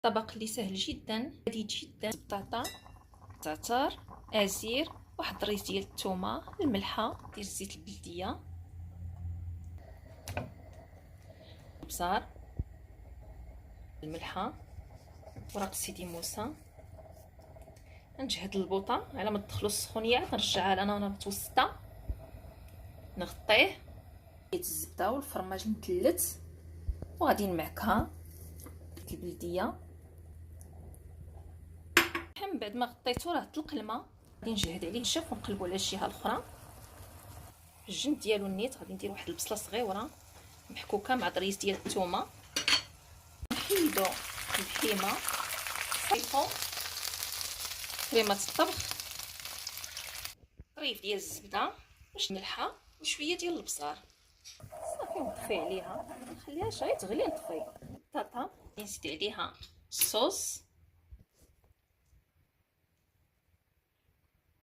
طبق اللي سهل جدا لذيذ جدا. بطاطا، زعتر، ازير، واحد الريز ديال الثومه، الملحه، ديال الزيت البلديه، الابزار، الملحه، ورق سيدي موسى. نجهد البوطه على ما تدخلو السخونيه، عاد نرجعها لنا وانا متوسطه، نغطيه الزبده والفرماج المثلث، وغادي نمعكها البلديه. من بعد ما غطيتو راه طلق الماء، غادي نجهد عليه الشاف ونقلبو على الجهه الاخرى. في الجنب ديالو النيت غادي ندير واحد البصله صغيره محكوكه مع الريز ديال الثومه، نحيدو الحيمه، صيفو كريمه الطبخ، طريف ديال الزبده، باش ملحه وشويه ديال البصار. صافي نطفي عليها، نخليها غير تغلي نطفي. البطاطا نزيد عليها الصوص